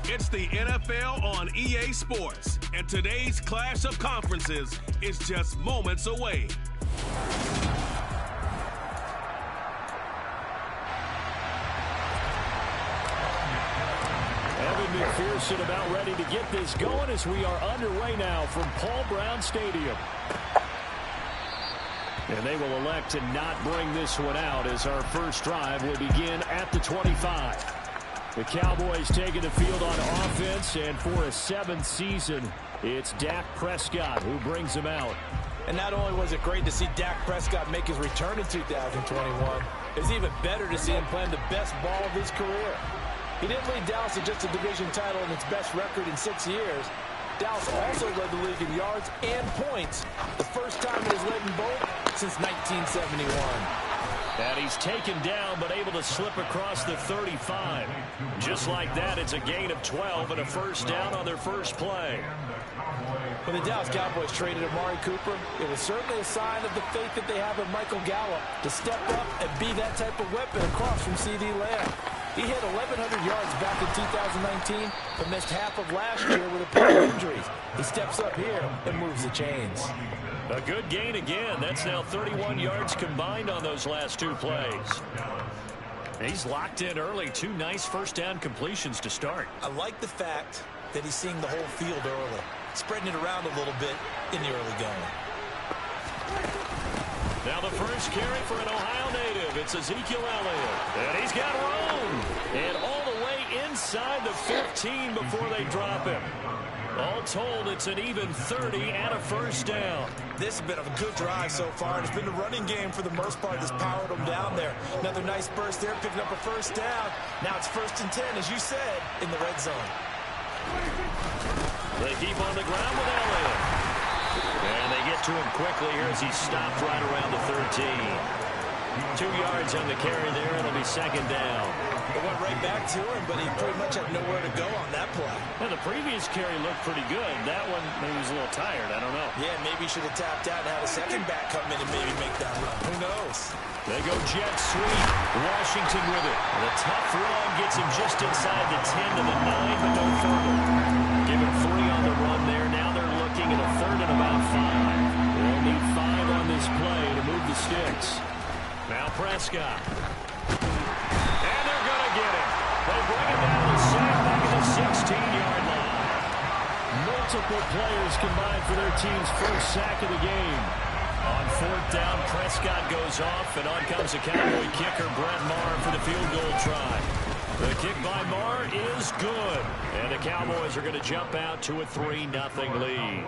It's the NFL on EA Sports, and today's clash of conferences is just moments away. Evan McPherson about ready to get this going as we are underway now from Paul Brown Stadium. And they will elect to not bring this one out as our first drive will begin at the 25. The Cowboys taking the field on offense, and for a 7th season, it's Dak Prescott who brings them out. And not only was it great to see Dak Prescott make his return in 2021, it's even better to see him playing the best ball of his career. He didn't lead Dallas to just a division title and its best record in 6 years. Dallas also led the league in yards and points, the first time it has led in both since 1971. And he's taken down but able to slip across the 35. Just like that, it's a gain of 12 and a first down on their first play. When the Dallas Cowboys traded Amari Cooper, it was certainly a sign of the faith that they have in Michael Gallup to step up and be that type of weapon across from C.D. Lamb. He hit 1,100 yards back in 2019, but missed half of last year with a pair of injuries. He steps up here and moves the chains. A good gain again. That's now 31 yards combined on those last 2 plays. He's locked in early. 2 nice first down completions to start. I like the fact that he's seeing the whole field early, spreading it around a little bit in the early going. Now the first carry for an Ohio native. It's Ezekiel Elliott. And he's got room. And all the way inside the 15 before they drop him. All told, it's an even 30 and a first down. This has been a good drive so far. It's been the running game for the most part that's powered them down there. Another nice burst there, picking up a first down. Now it's 1st and 10, as you said, in the red zone. They keep on the ground with Elliott. And they get to him quickly here as he stopped right around the 13. 2 yards on the carry there. It'll be 2nd down. It went right back to him, but he pretty much had nowhere to go on that play. Well, the previous carry looked pretty good. That one, maybe he was a little tired. I don't know. Yeah, maybe he should have tapped out and had a second back come in and maybe make that run. Who knows? They go jet sweep. Washington with it. The tough run gets him just inside the 10 to the 9, but no further. Give him 3 on the run there. Now they're looking at a 3rd and about 5. They'll need 5 on this play to move the sticks. Now Prescott. And they're going to get him. They bring him down to sack back at the 16-yard line. Multiple players combined for their team's first sack of the game. On 4th down, Prescott goes off, and on comes the Cowboy kicker, Brett Maher, for the field goal try. The kick by Maher is good. And the Cowboys are going to jump out to a 3-0 lead.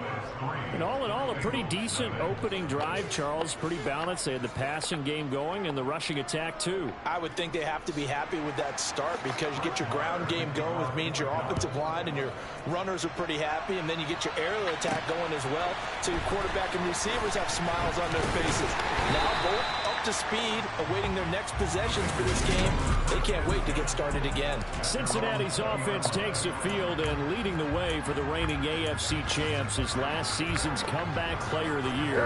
And all in all, a pretty decent opening drive, Charles. Pretty balanced. They had the passing game going and the rushing attack, too. I would think they have to be happy with that start because you get your ground game going, which means your offensive line and your runners are pretty happy, and then you get your aerial attack going as well. So your quarterback and receivers have smiles on their faces. Now both up to speed, awaiting their next possessions for this game. They can't wait to get started again. Cincinnati's offense takes the field and leading the way for the reigning AFC champs is last season's comeback player of the year.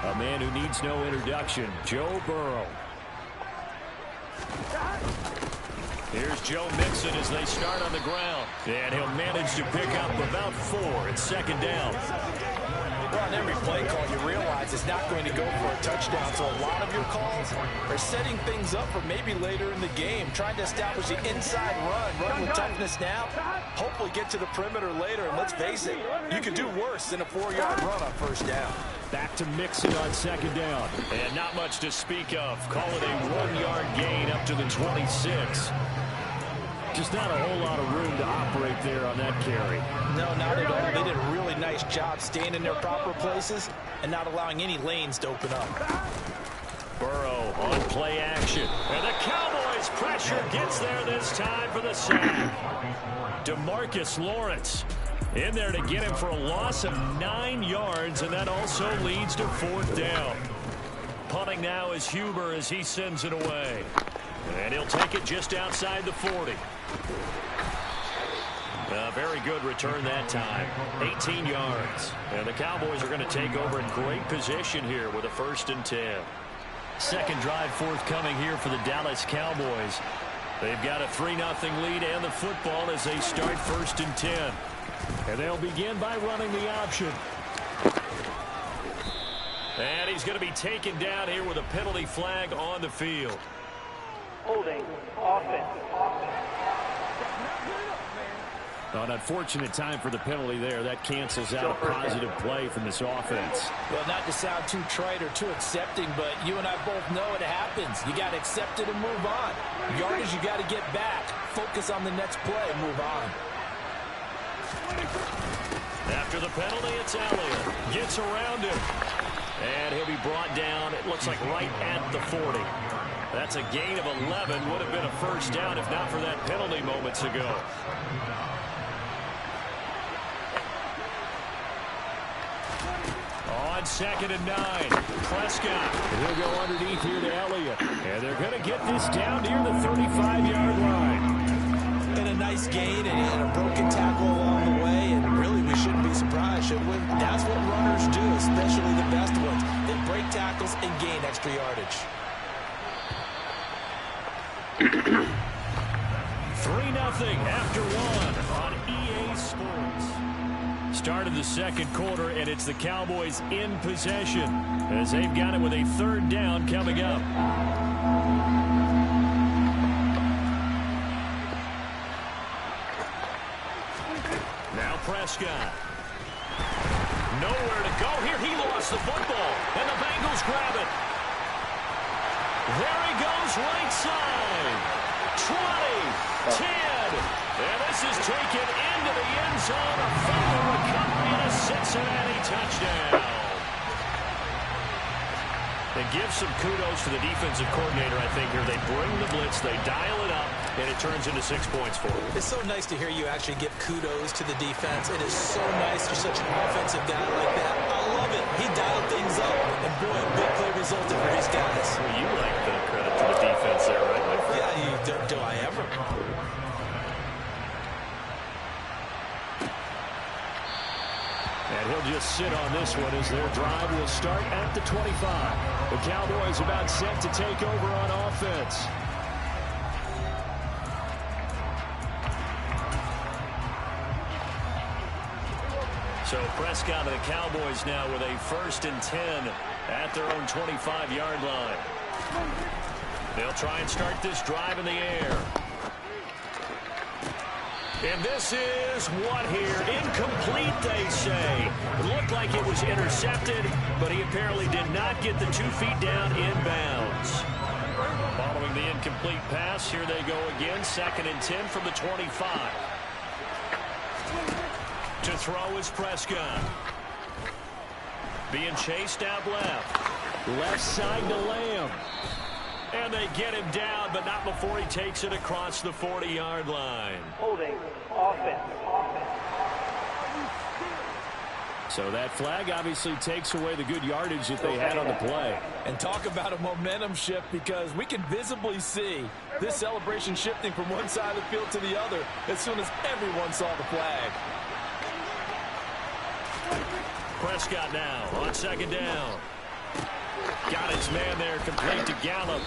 A man who needs no introduction, Joe Burrow. Here's Joe Mixon as they start on the ground. And he'll manage to pick up about 4. It's 2nd down. Well, on every play call, you realize it's not going to go for a touchdown. So a lot of your calls are setting things up for maybe later in the game, trying to establish the inside run with toughness now, hopefully get to the perimeter later. And let's face it, you could do worse than a 4-yard run on 1st down. Back to Mixon on 2nd down. And not much to speak of. Call it a 1-yard gain up to the 26. Just not a whole lot of room to operate there on that carry. No, not at all. They did a really nice job staying in their proper places and not allowing any lanes to open up. Burrow on play action. And the Cowboys pressure gets there this time for the sack. DeMarcus Lawrence in there to get him for a loss of 9 yards, and that also leads to 4th down. Punting now is Huber as he sends it away. And he'll take it just outside the 40. A very good return that time. 18 yards. And the Cowboys are going to take over in great position here with a 1st and 10. Second drive forthcoming here for the Dallas Cowboys. They've got a 3-0 lead and the football as they start 1st and 10. And they'll begin by running the option. And he's going to be taken down here with a penalty flag on the field. Holding, offense. An unfortunate time for the penalty there. That cancels out a positive play from this offense. Well, not to sound too trite or too accepting, but you and I both know it happens. You got to accept it and move on. Yardage, you got to get back. Focus on the next play and move on. After the penalty, it's Elliott. Gets around him. And he'll be brought down, it looks like right at the 40. That's a gain of 11. Would have been a first down if not for that penalty moments ago. On 2nd and 9, Prescott. He'll go underneath here to Elliott. And they're going to get this down near the 35-yard line. And a nice gain and a broken tackle along the way. And really, we shouldn't be surprised, should we? That's what runners do, especially the best ones. They break tackles and gain extra yardage. 3-0 after 1 on EA Sports. Start of the 2nd quarter, and it's the Cowboys in possession as they've got it with a 3rd down coming up. Now Prescott. Nowhere to go here. He lost the football, and the Bengals grab it. There he goes, right side. 20, 10, and this is taken into the end zone. A fumble recovery and a Cincinnati touchdown. And give some kudos to the defensive coordinator, I think, here. They bring the blitz, they dial it up, and it turns into 6 points for them. It's so nice to hear you actually give kudos to the defense. It is so nice you're such an offensive guy like that. I love it. He dialed things up, and boy, a big play resulted for his guys. Well, you like the credit to the defense there, right, my friend? Yeah, do I ever? And he'll just sit on this one as their drive will start at the 25. The Cowboys about set to take over on offense. So Prescott and the Cowboys now with a 1st and 10 at their own 25-yard line. They'll try and start this drive in the air. And this is what here? Incomplete, they say. It looked like it was intercepted, but he apparently did not get the 2 feet down inbounds. Following the incomplete pass, here they go again. 2nd and 10 from the 25. To throw is Prescott. Being chased out left. Left side to Lamb. And they get him down, but not before he takes it across the 40-yard line. Holding, offense. So that flag obviously takes away the good yardage that they had on the play. And talk about a momentum shift, because we can visibly see this celebration shifting from one side of the field to the other as soon as everyone saw the flag. Prescott now on 2nd down. Got his man there, complete to Gallup.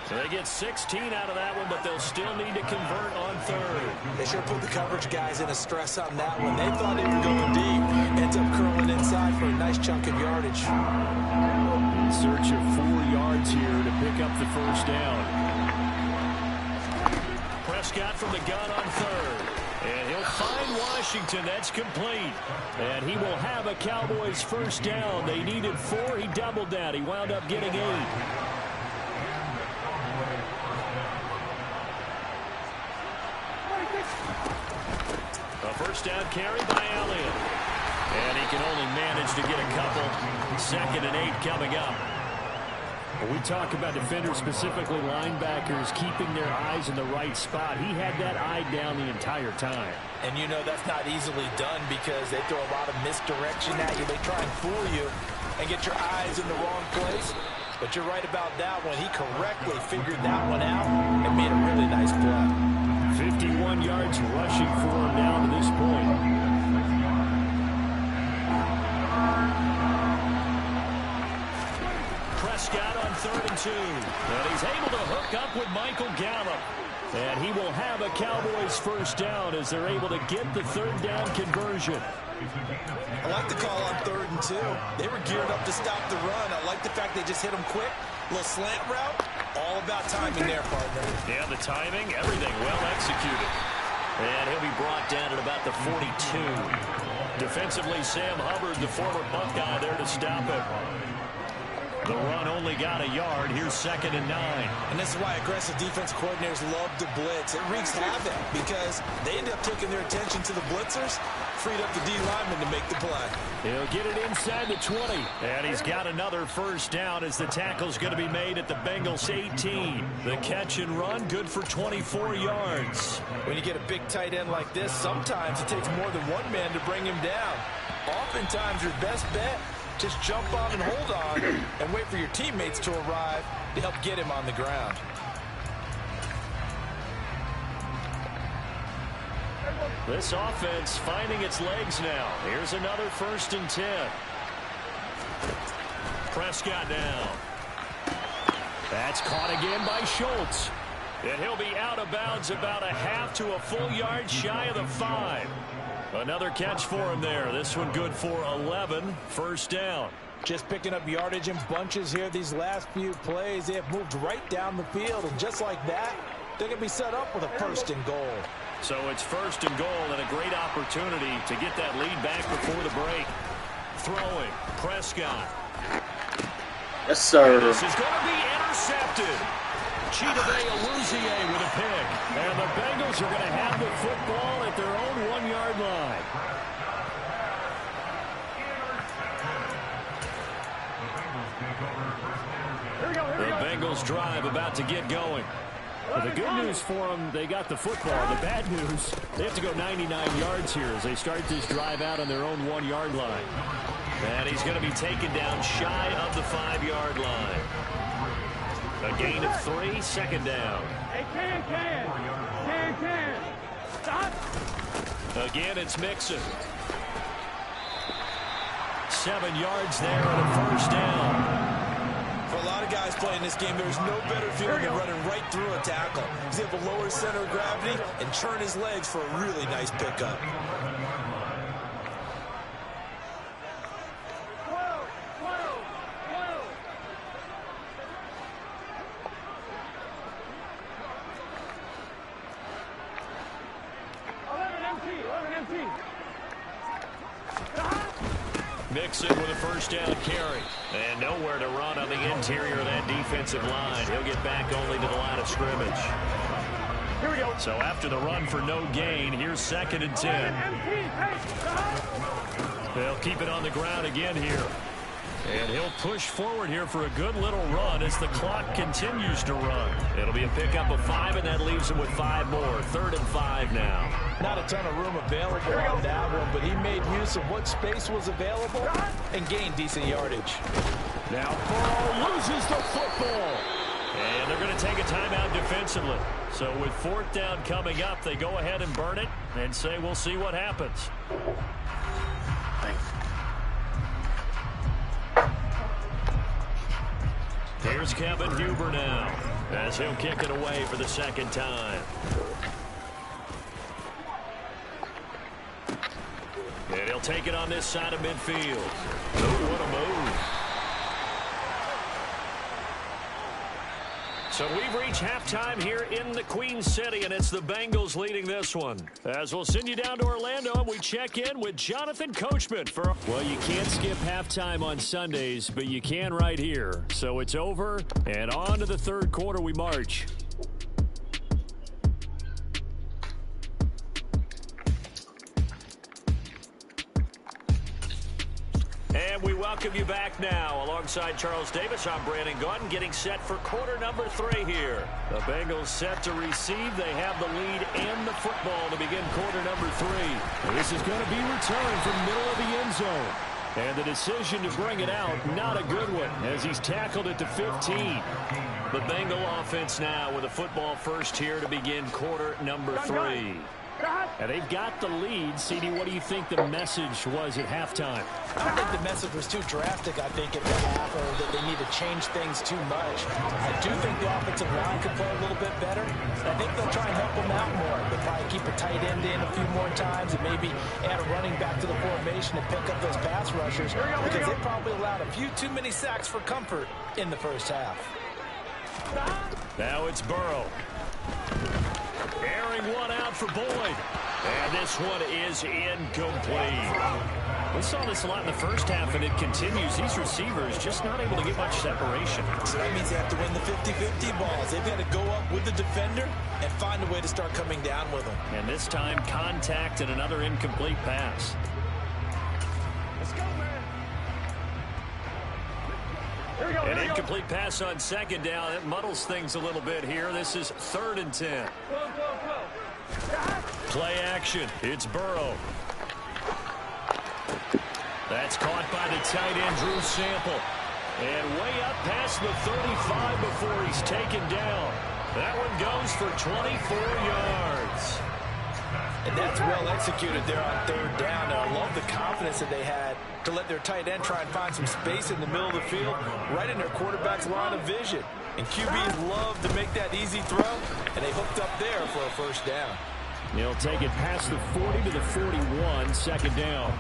So they get 16 out of that one, but they'll still need to convert on 3rd. They sure put the coverage guys in a stress on that one. They thought they were going deep. Ends up curling inside for a nice chunk of yardage. In search of 4 yards here to pick up the 1st down. Prescott from the gun on 3rd. And he'll find Washington. That's complete. And he will have a Cowboys 1st down. They needed 4. He doubled that. He wound up getting 8. A 1st down carry by Elliott. And he can only manage to get a couple. 2nd and 8 coming up. When we talk about defenders, specifically linebackers, keeping their eyes in the right spot, he had that eye down the entire time. And you know that's not easily done, because they throw a lot of misdirection at you. They try and fool you and get your eyes in the wrong place. But you're right about that one. He correctly figured that one out and made a really nice play. 51 yards rushing for him now to this point. Prescott on 3rd and 2. And he's able to hook up with Michael Gallup. And he will have a Cowboys first down as they're able to get the third down conversion. I like the call on 3rd and 2. They were geared up to stop the run. I like the fact they just hit them quick. A little slant route. All about timing there, partner. Yeah, the timing, everything well executed. And he'll be brought down at about the 42. Defensively, Sam Hubbard, the former Buckeye, there to stop it. The run only got a yard. Here's 2nd and 9. And this is why aggressive defense coordinators love to blitz. It wreaks havoc because they end up taking their attention to the blitzers, freed up the D lineman to make the play. He'll get it inside the 20. And he's got another first down as the tackle's going to be made at the Bengals 18. The catch and run, good for 24 yards. When you get a big tight end like this, sometimes it takes more than one man to bring him down. Oftentimes, your best bet, just jump on and hold on and wait for your teammates to arrive to help get him on the ground. This offense finding its legs now. Here's another 1st and 10. Prescott down. That's caught again by Schultz. And he'll be out of bounds about a half to a full yard shy of the 5. Another catch for him there. This one good for 11. First down. Just picking up yardage in bunches here these last few plays. They have moved right down the field, and just like that, they're going to be set up with a 1st and goal. So it's 1st and goal and a great opportunity to get that lead back before the break. Throwing. Prescott. Yes, sir. This is going to be intercepted. Chidobe Awuzie with a pick. And the Bengals are going to have the football at their own 1-yard line. The Bengals drive about to get going. Well, the good news for them, they got the football. The bad news, they have to go 99 yards here as they start this drive out on their own 1-yard line. And he's going to be taken down shy of the 5-yard line. A gain of 3, 2nd down. Hey, can. Stop. Again, it's Mixon. 7 yards there and a first down. For a lot of guys playing this game, there's no better feeling than running right through a tackle. He's able to lower center of gravity and churn his legs for a really nice pickup. Mixon with a first down carry. And nowhere to run on the interior of that defensive line. He'll get back only to the line of scrimmage. Here we go. So after the run for no gain, here's 2nd and 10. They'll keep it on the ground again here. And he'll push forward here for a good little run as the clock continues to run. It'll be a pickup of 5, and that leaves him with 5 more. 3rd and 5 now. Not a ton of room available on that one, but he made use of what space was available and gained decent yardage. Now Burrow loses the football. And they're going to take a timeout defensively. So with 4th down coming up, they go ahead and burn it and say we'll see what happens. Here's Kevin Huber now as he'll kick it away for the 2nd time. And he'll take it on this side of midfield. Oh, what a move. So we've reached halftime here in the Queen City, and it's the Bengals leading this one. As we'll send you down to Orlando, and we check in with Jonathan Coachman for... Well, you can't skip halftime on Sundays, but you can right here. So it's over, and on to the 3rd quarter we march. And we welcome you back now. Alongside Charles Davis, I'm Brandon Gaudin, getting set for quarter number 3 here. The Bengals set to receive. They have the lead and the football to begin quarter number 3. This is going to be returned from middle of the end zone. And the decision to bring it out, not a good one, as he's tackled it to 15. The Bengal offense now with a football first here to begin quarter number 3. And they've got the lead. CD, what do you think the message was at halftime? I don't think the message was too drastic, I think, at the half, or that they need to change things too much. I do think the offensive line could play a little bit better. I think they'll try and help them out more. They'll probably keep a tight end in a few more times and maybe add a running back to the formation and pick up those pass rushers because they probably allowed a few too many sacks for comfort in the first half. Now it's Burrow. Airing one out for Boyd. And this one is incomplete. We saw this a lot in the first half, and it continues. These receivers just not able to get much separation. So that means they have to win the 50-50 balls. They've got to go up with the defender and find a way to start coming down with them. And this time, contact and another incomplete pass. Let's go, man. Here we go. An incomplete pass on second down. It muddles things a little bit here. This is 3rd and 10. Play action. It's Burrow. That's caught by the tight end, Drew Sample. And way up past the 35 before he's taken down. That one goes for 24 yards. And that's well executed there on 3rd down. And I love the confidence that they had to let their tight end try and find some space in the middle of the field, right in their quarterback's line of vision. And QBs love to make that easy throw, and they hooked up there for a first down. He'll take it past the 40 to the 41, 2nd down.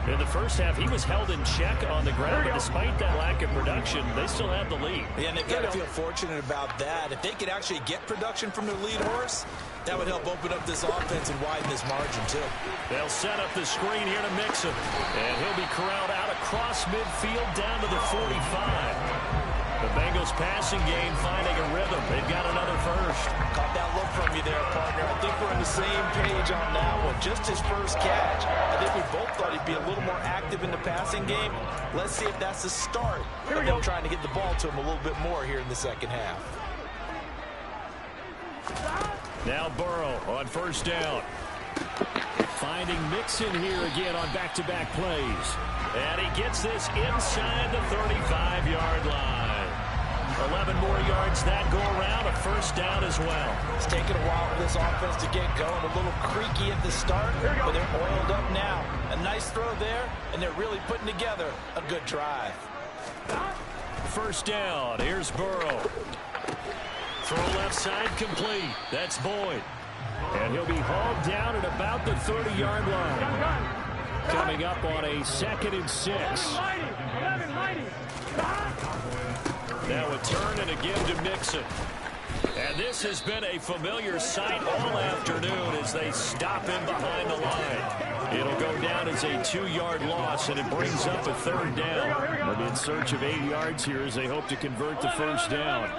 In the first half, he was held in check on the ground, but despite that lack of production, they still have the lead. Yeah, and they've got to feel fortunate about that. If they could actually get production from their lead horse, that would help open up this offense and widen this margin, too. They'll set up the screen here to mix him, and he'll be corralled out across midfield down to the 45. The Bengals passing game finding a rhythm. They've got another first. Caught that look from you there, partner. I think we're on the same page on that one. Just his first catch. I think we both thought he'd be a little more active in the passing game. Let's see if that's the start of them trying to get the ball to him a little bit more here in the second half. Now Burrow on 1st down. Finding Mixon here again on back-to-back plays. And he gets this inside the 35-yard line. 11 more yards that go around, a first down as well. It's taken a while for this offense to get going. A little creaky at the start, but they're oiled up now. A nice throw there, and they're really putting together a good drive. 1st down. Here's Burrow. Throw left side complete. That's Boyd. And he'll be hauled down at about the 30-yard line. Coming up on a 2nd and 6. Now a turn and a give to Mixon. And this has been a familiar sight all afternoon as they stop him behind the line. It'll go down as a 2-yard loss, and it brings up a 3rd down. They'll be in search of 8 yards here as they hope to convert the first down.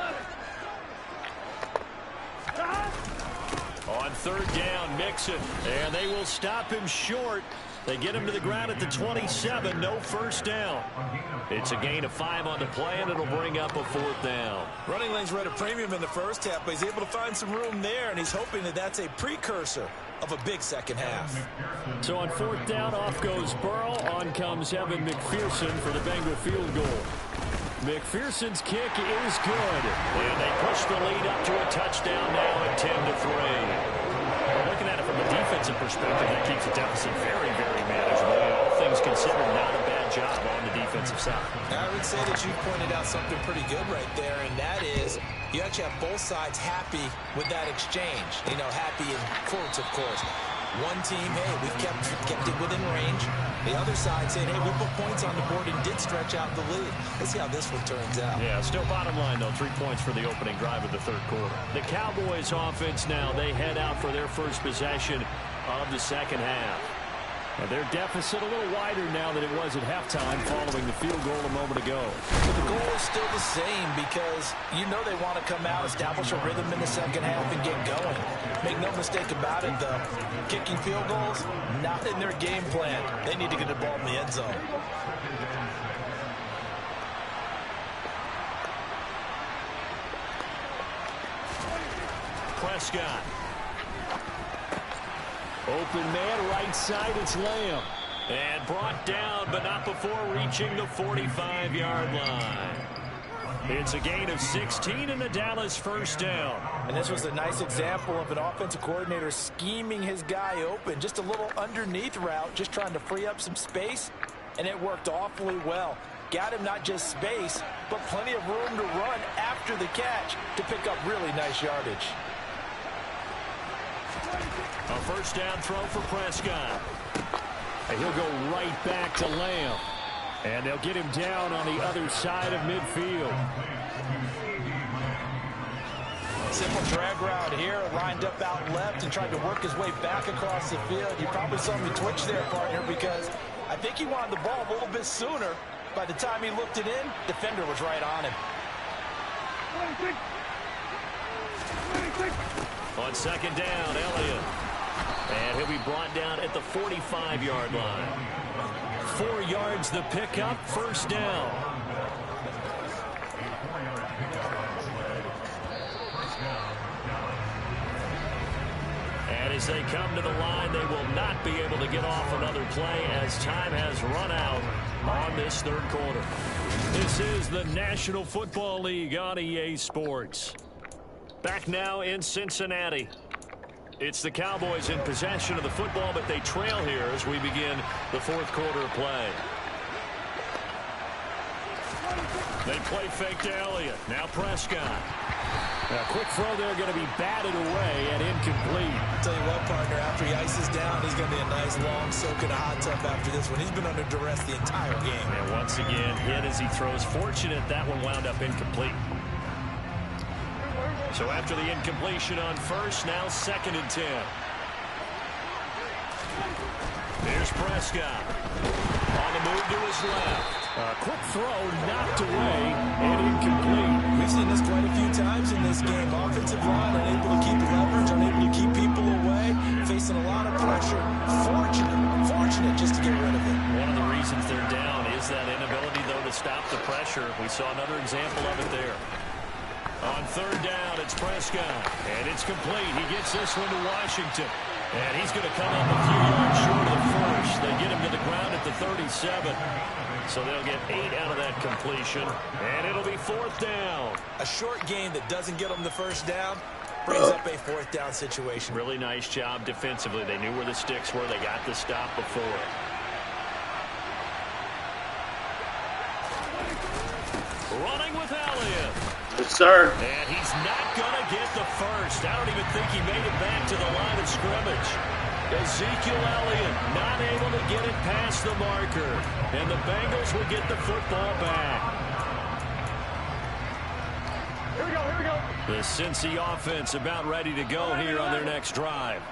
On 3rd down, Mixon, and they will stop him short. They get him to the ground at the 27, no first down. It's a gain of 5 on the play, and it'll bring up a 4th down. Running lanes were at a premium in the first half, but he's able to find some room there, and he's hoping that that's a precursor of a big second half. So on 4th down, off goes Burrow. On comes Evan McPherson for the Bengal field goal. McPherson's kick is good, and they push the lead up to a touchdown now at 10-3. Looking at it from a defensive perspective, that keeps the deficit very, very manageable. All things considered, not a bad job on the defensive side. I would say that you pointed out something pretty good right there, and that is you actually have both sides happy with that exchange. You know, happy in quotes, of course. One team, hey, we've kept it within range. The other side saying, hey, we put points on the board and did stretch out the lead. Let's see how this one turns out. Yeah, still bottom line, though, 3 points for the opening drive of the 3rd quarter. The Cowboys offense now, they head out for their first possession of the second half. And their deficit a little wider now than it was at halftime following the field goal a moment ago. But the goal is still the same because you know they want to come out, establish a rhythm in the second half, and get going. Make no mistake about it, though. Kicking field goals, not in their game plan. They need to get the ball in the end zone. Prescott. Open man, right side, it's Lamb. And brought down, but not before reaching the 45-yard line. It's a gain of 16 and the Dallas first down. And this was a nice example of an offensive coordinator scheming his guy open. Just a little underneath route, just trying to free up some space, and it worked awfully well. Got him not just space, but plenty of room to run after the catch to pick up really nice yardage. A first down throw for Prescott. And he'll go right back to Lamb. And they'll get him down on the other side of midfield. Simple drag route here, lined up out left and tried to work his way back across the field. You probably saw me twitch there, partner, because I think he wanted the ball a little bit sooner. By the time he looked it in, defender was right on him. On second down, Elliott. And he'll be brought down at the 45-yard line. 4 yards the pickup, first down. And as they come to the line, they will not be able to get off another play as time has run out on this third quarter. This is the National Football League on EA Sports. Back now in Cincinnati. It's the Cowboys in possession of the football, but they trail here as we begin the fourth quarter of play. They play fake to Elliott. Now Prescott. A quick throw there, going to be batted away and incomplete. I'll tell you what, partner, after he ices down, he's going to be a nice long soak in a hot tub after this one. He's been under duress the entire game. And once again, hit as he throws. Fortunate that one wound up incomplete. So after the incompletion on first, now second and 10. Here's Prescott. On the move to his left. A quick throw knocked away and incomplete. We've seen this quite a few times in this game. Offensive line unable to keep leverage, unable to keep people away, facing a lot of pressure. Fortunate just to get rid of it. One of the reasons they're down is that inability, though, to stop the pressure. We saw another example of it there. On third down, it's Prescott, and it's complete. He gets this one to Washington, and he's going to come up a few yards short of the first. They get him to the ground at the 37, so they'll get 8 out of that completion, and it'll be fourth down. A short game that doesn't get them the first down brings up a fourth down situation. Really nice job defensively. They knew where the sticks were. They got the stop before. Running with Elliott. Yes, sir. And he's not going to get the first. I don't even think he made it back to the line of scrimmage. Ezekiel Elliott not able to get it past the marker. And the Bengals will get the football back. Here we go. The Cincy offense about ready to go here on their next drive.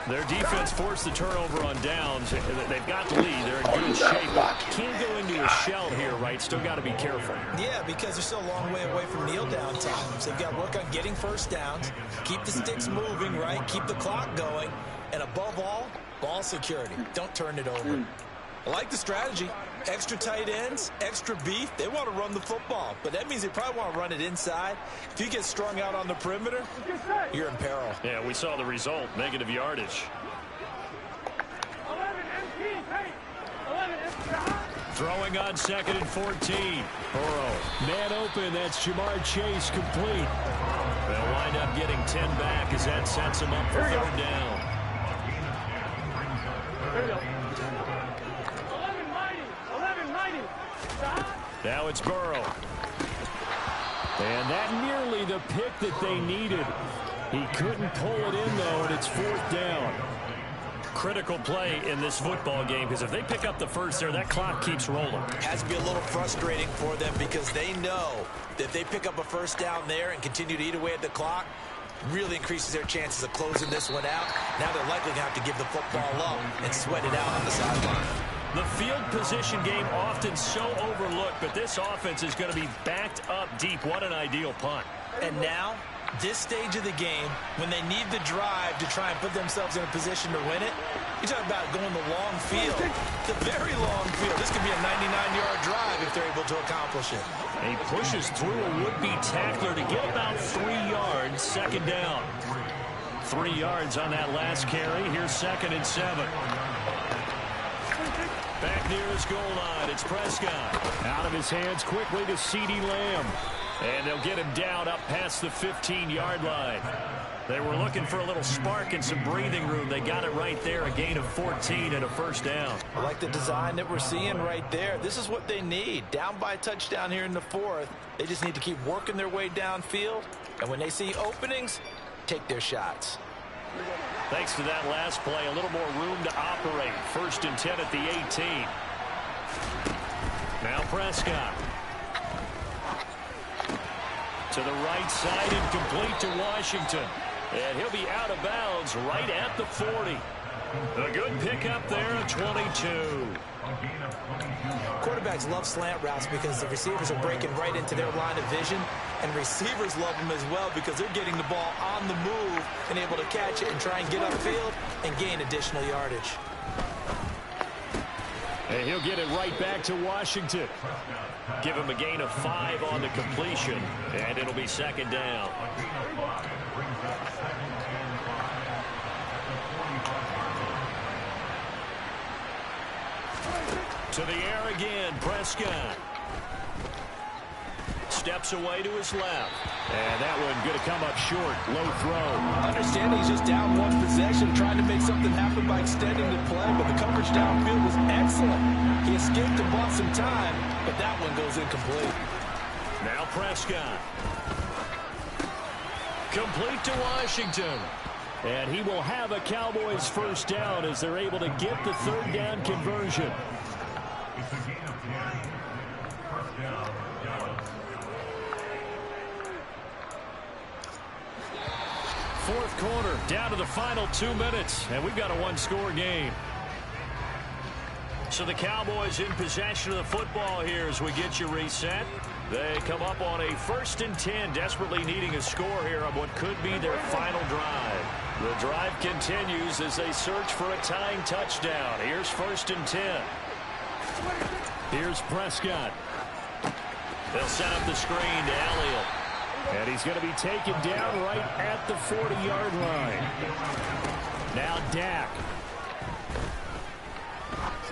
Their defense forced the turnover on downs. They've got the lead. They're in good shape. Can't go into a shell here, right? Still got to be careful. Yeah, because they're still a long way away from kneel down times. They've got to work on getting first downs, keep the sticks moving, right? Keep the clock going. And above all, ball security. Don't turn it over. I like the strategy. Extra tight ends, extra beef. They want to run the football, but that means they probably want to run it inside. If you get strung out on the perimeter, you're in peril. Yeah, we saw the result. Negative yardage. 11 MP, hey! 11 MP. Throwing on second and 14. Burrow. Man open. That's Jamar Chase complete. They'll wind up getting 10 back as that sets them up for third down. Here we go. Now it's Burrow. And that nearly the pick that they needed. He couldn't pull it in, though, and it's fourth down. Critical play in this football game, because if they pick up the first there, that clock keeps rolling. Has to be a little frustrating for them because they know that if they pick up a first down there and continue to eat away at the clock, really increases their chances of closing this one out. Now they're likely going to have to give the football up and sweat it out on the sideline. The field position game often so overlooked, but this offense is going to be backed up deep. What an ideal punt. And now, this stage of the game, when they need the drive to try and put themselves in a position to win it, you're talking about going the long field, the very long field. This could be a 99-yard drive if they're able to accomplish it. He pushes through a would-be tackler to get about 3 yards, second down. 3 yards on that last carry. Here's second and 7. Back near his goal line, it's Prescott. Out of his hands quickly to CeeDee Lamb. And they'll get him down up past the 15-yard line. They were looking for a little spark and some breathing room. They got it right there, a gain of 14 and a first down. I like the design that we're seeing right there. This is what they need. Down by a touchdown here in the fourth. They just need to keep working their way downfield. And when they see openings, take their shots. Thanks to that last play, a little more room to operate. 1st and 10 at the 18. Now Prescott. To the right side, incomplete to Washington. And he'll be out of bounds right at the 40. A good pickup there at 22. Quarterbacks love slant routes because the receivers are breaking right into their line of vision. And receivers love them as well because they're getting the ball on the move and able to catch it and try and get upfield and gain additional yardage. And he'll get it right back to Washington. Give him a gain of 5 on the completion, and it'll be 2nd down. To the air again, Prescott. Steps away to his left. And that one going to come up short. Low throw. Understanding he's just down one possession, trying to make something happen by extending the play, but the coverage downfield was excellent. He escaped and bought some time, but that one goes incomplete. Now Prescott. Complete to Washington. And he will have a Cowboys first down as they're able to get the 3rd down conversion. Fourth quarter, down to the final 2 minutes, and we've got a one-score game. So the Cowboys in possession of the football here as we get you reset. They come up on a 1st and 10, desperately needing a score here on what could be their final drive. The drive continues as they search for a tying touchdown. Here's 1st and 10. Here's Prescott. They'll set up the screen to Elliott. And he's going to be taken down right at the 40-yard line. Now Dak.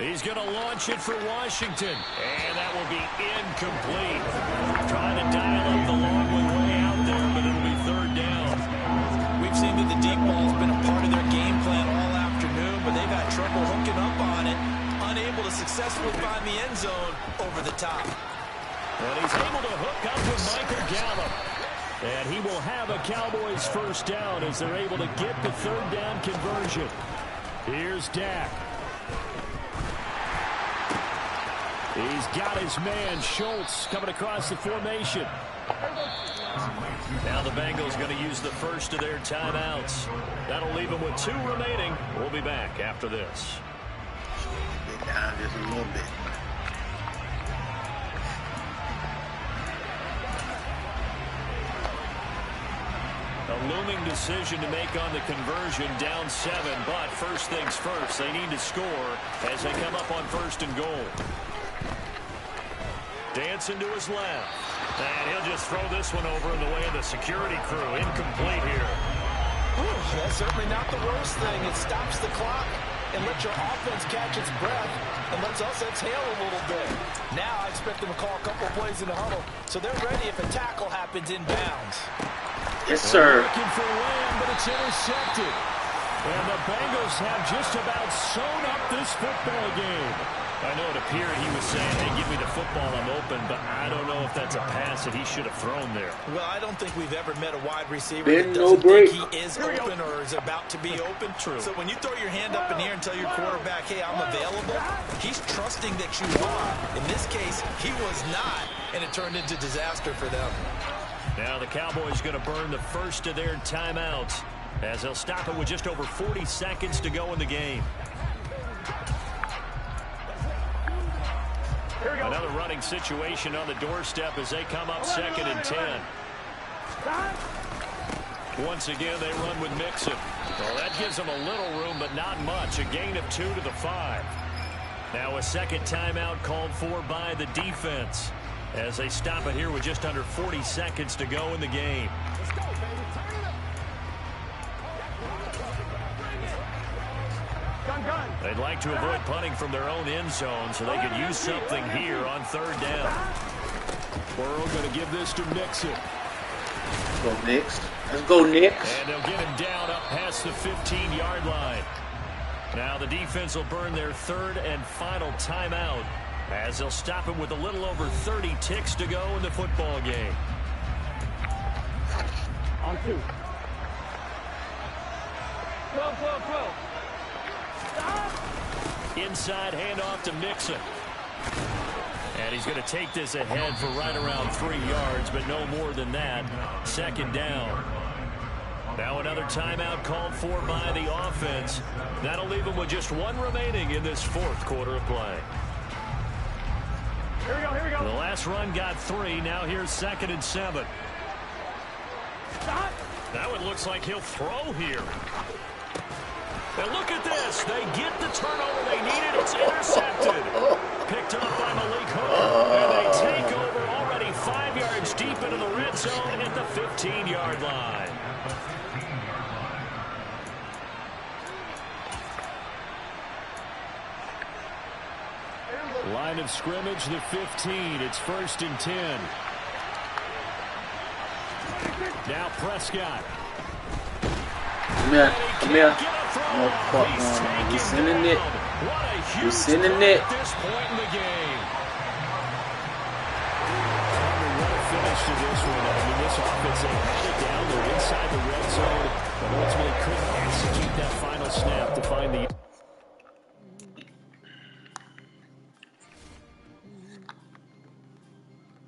He's going to launch it for Washington. And that will be incomplete. Trying to dial up the long one way out there, but it'll be 3rd down. We've seen that the deep ball has been a part of their game plan all afternoon, but they've had trouble hooking up on it. Unable to successfully find the end zone over the top. And he's able to hook up with Michael Gallup. And he will have a Cowboys first down as they're able to get the 3rd down conversion. Here's Dak. He's got his man, Schultz, coming across the formation. Now the Bengals going to use the first of their timeouts. That'll leave them with 2 remaining. We'll be back after this. Get down just a little bit. A looming decision to make on the conversion, down 7, but first things first, they need to score as they come up on 1st and goal. Dancing to his left. And he'll just throw this one over in the way of the security crew. Incomplete here. That's certainly not the worst thing. It stops the clock and lets your offense catch its breath and lets us exhale a little bit. Now I expect them to call a couple of plays in the huddle so they're ready if a tackle happens inbounds. Yes, sir. Looking for Lamb, but it's intercepted. And the Bengals have just about sewn up this football game. I know it appeared he was saying, hey, give me the football, I'm open, but I don't know if that's a pass that he should have thrown there. Well, I don't think we've ever met a wide receiver Been that no doesn't break. think he is open or is about to be open. True. So when you throw your hand up in the air and tell your quarterback, hey, I'm available, he's trusting that you are. In this case, he was not, and it turned into disaster for them. Now the Cowboys going to burn the first of their timeouts as they'll stop it with just over 40 seconds to go in the game. Another running situation on the doorstep as they come up 2nd and 10. Once again, they run with Mixon. Well, that gives them a little room, but not much. A gain of 2 to the 5. Now a second timeout called for by the defense as they stop it here with just under 40 seconds to go in the game. Let's go, baby. Gun. They'd like to avoid punting from their own end zone so they could use something here on 3rd down. Burrow going to give this to Nixon. Let's go, Knicks. Let's go, Knicks. And they'll get him down up past the 15-yard line. Now the defense will burn their third and final timeout as they'll stop him with a little over 30 ticks to go in the football game. On 2. 12. Stop. Inside handoff to Nixon. And he's going to take this ahead for right around 3 yards, but no more than that. Second down. Now another timeout called for by the offense. That'll leave him with just one remaining in this fourth quarter of play. Here we go. The last run got 3. Now here's 2nd and 7. Stop. That one looks like he'll throw here. And look at this. They get the turnover they needed. It's intercepted. Picked up by Malik Hooker. And they take over already 5 yards deep into the red zone at the 15-yard line. Line of scrimmage, the 15. It's 1st and 10. Now Prescott. Come here. Oh, fuck, man. We're sending it. We're sending it. At this point in the game. What a finish to this one. I mean, this offense, they had it down. They're inside the red zone, but ultimately couldn't execute that final snap.